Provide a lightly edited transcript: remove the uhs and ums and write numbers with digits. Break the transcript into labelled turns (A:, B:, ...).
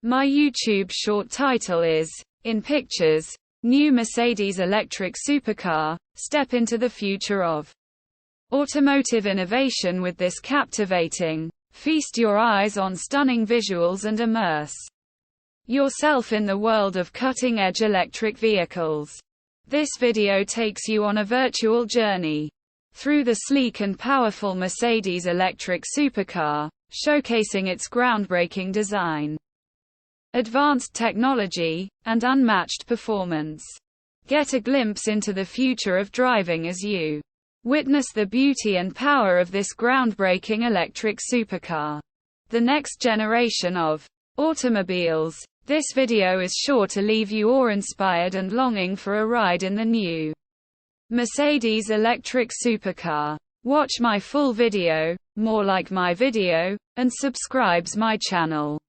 A: My YouTube short title is, In Pictures, New Mercedes Electric Supercar, Step into the Future of Automotive Innovation with this captivating. Feast your eyes on stunning visuals and immerse yourself in the world of cutting-edge electric vehicles. This video takes you on a virtual journey through the sleek and powerful Mercedes Electric Supercar, showcasing its groundbreaking design, advanced technology, and unmatched performance. Get a glimpse into the future of driving as you witness the beauty and power of this groundbreaking electric supercar, the next generation of automobiles. This video is sure to leave you awe-inspired and longing for a ride in the new Mercedes Electric Supercar. Watch my full video, more like my video, and subscribes my channel.